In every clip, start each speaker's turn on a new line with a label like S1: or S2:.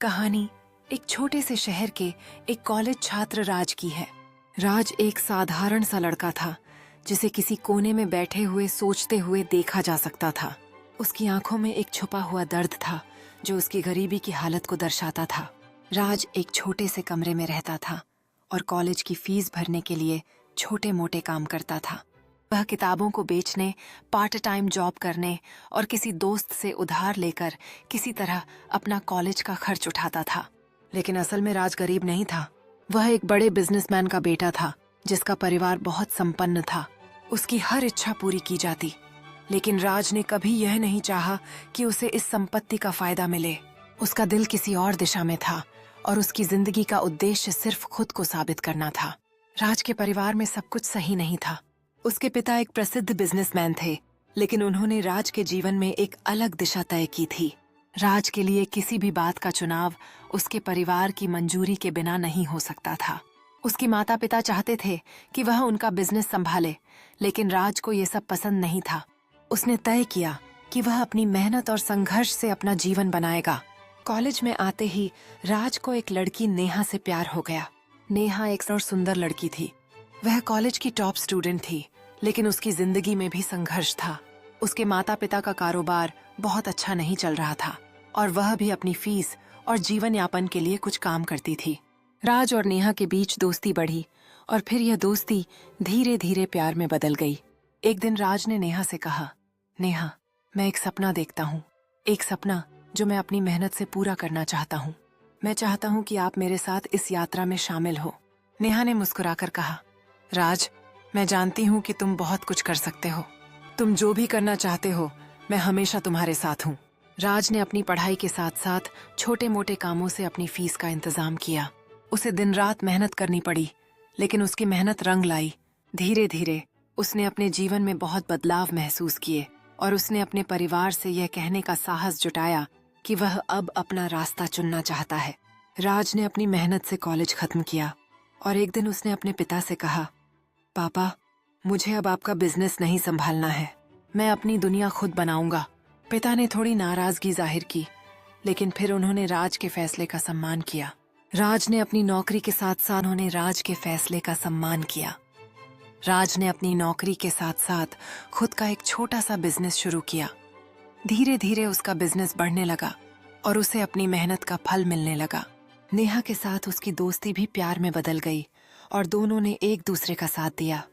S1: कहानी एक छोटे से शहर के एक कॉलेज छात्र राज की है। राज एक साधारण सा लड़का था जिसे किसी कोने में बैठे हुए सोचते हुए देखा जा सकता था। उसकी आंखों में एक छुपा हुआ दर्द था जो उसकी गरीबी की हालत को दर्शाता था। राज एक छोटे से कमरे में रहता था और कॉलेज की फीस भरने के लिए छोटे मोटे काम करता था। वह किताबों को बेचने, पार्ट टाइम जॉब करने और किसी दोस्त से उधार लेकर किसी तरह अपना कॉलेज का खर्च उठाता था। लेकिन असल में राज गरीब नहीं था। वह एक बड़े बिजनेसमैन का बेटा था जिसका परिवार बहुत संपन्न था। उसकी हर इच्छा पूरी की जाती, लेकिन राज ने कभी यह नहीं चाहा कि उसे इस संपत्ति का फायदा मिले। उसका दिल किसी और दिशा में था और उसकी जिंदगी का उद्देश्य सिर्फ खुद को साबित करना था। राज के परिवार में सब कुछ सही नहीं था। उसके पिता एक प्रसिद्ध बिजनेसमैन थे, लेकिन उन्होंने राज के जीवन में एक अलग दिशा तय की थी। राज के लिए किसी भी बात का चुनाव उसके परिवार की मंजूरी के बिना नहीं हो सकता था। उसके माता पिता चाहते थे कि वह उनका बिजनेस संभाले, लेकिन राज को ये सब पसंद नहीं था। उसने तय किया कि वह अपनी मेहनत और संघर्ष से अपना जीवन बनाएगा। कॉलेज में आते ही राज को एक लड़की नेहा से प्यार हो गया। नेहा एक सुंदर लड़की थी। वह कॉलेज की टॉप स्टूडेंट थी, लेकिन उसकी जिंदगी में भी संघर्ष था। उसके माता पिता का कारोबार बहुत अच्छा नहीं चल रहा था और वह भी अपनी फीस और जीवन यापन के लिए कुछ काम करती थी। राज और नेहा के बीच दोस्ती बढ़ी और फिर यह दोस्ती धीरे धीरे प्यार में बदल गई। एक दिन राज ने नेहा से कहा, नेहा, मैं एक सपना देखता हूँ, एक सपना जो मैं अपनी मेहनत से पूरा करना चाहता हूँ। मैं चाहता हूँ कि आप मेरे साथ इस यात्रा में शामिल हो। नेहा ने मुस्कुराकर कहा, राज, मैं जानती हूँ कि तुम बहुत कुछ कर सकते हो। तुम जो भी करना चाहते हो, मैं हमेशा तुम्हारे साथ हूँ। राज ने अपनी पढ़ाई के साथ साथ छोटे मोटे कामों से अपनी फीस का इंतजाम किया। उसे दिन रात मेहनत करनी पड़ी, लेकिन उसकी मेहनत रंग लाई। धीरे धीरे उसने अपने जीवन में बहुत बदलाव महसूस किए और उसने अपने परिवार से यह कहने का साहस जुटाया कि वह अब अपना रास्ता चुनना चाहता है। राज ने अपनी मेहनत से कॉलेज खत्म किया और एक दिन उसने अपने पिता से कहा, पापा, मुझे अब आपका बिजनेस नहीं संभालना है, मैं अपनी दुनिया खुद बनाऊंगा। पिता ने थोड़ी नाराजगी जाहिर की, लेकिन फिर उन्होंने राज के फैसले का सम्मान किया। राज ने अपनी नौकरी के साथ साथ उन्होंने राज के फैसले का सम्मान किया। राज ने अपनी नौकरी के साथ साथ खुद का एक छोटा सा बिजनेस शुरू किया। धीरे धीरे उसका बिजनेस बढ़ने लगा और उसे अपनी मेहनत का फल मिलने लगा। नेहा के साथ उसकी दोस्ती भी प्यार में बदल गई और दोनों ने एक दूसरे का साथ दिया।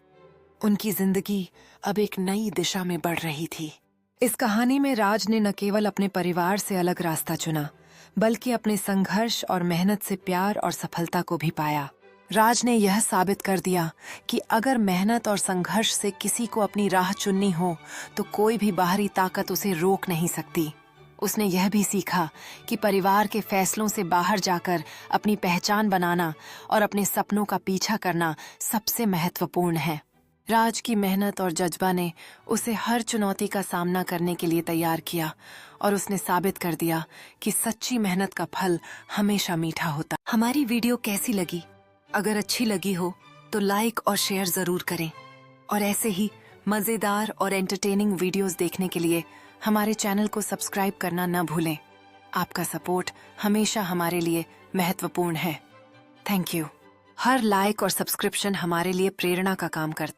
S1: उनकी जिंदगी अब एक नई दिशा में बढ़ रही थी। इस कहानी में राज ने न केवल अपने परिवार से अलग रास्ता चुना, बल्कि अपने संघर्ष और मेहनत से प्यार और सफलता को भी पाया। राज ने यह साबित कर दिया कि अगर मेहनत और संघर्ष से किसी को अपनी राह चुननी हो तो कोई भी बाहरी ताकत उसे रोक नहीं सकती। उसने यह भी सीखा कि परिवार के फैसलों से बाहर जाकर अपनी पहचान बनाना और अपने सपनों का पीछा करना सबसे महत्वपूर्ण है। राज की मेहनत और जज्बा ने उसे हर चुनौती का सामना करने के लिए तैयार किया और उसने साबित कर दिया कि सच्ची मेहनत का फल हमेशा मीठा होता। हमारी वीडियो कैसी लगी? अगर अच्छी लगी हो तो लाइक और शेयर जरूर करें और ऐसे ही मजेदार और एंटरटेनिंग वीडियोस देखने के लिए हमारे चैनल को सब्सक्राइब करना न भूलें। आपका सपोर्ट हमेशा हमारे लिए महत्वपूर्ण है। Thank you. हर लाइक और सब्सक्रिप्शन हमारे लिए प्रेरणा का काम करता है।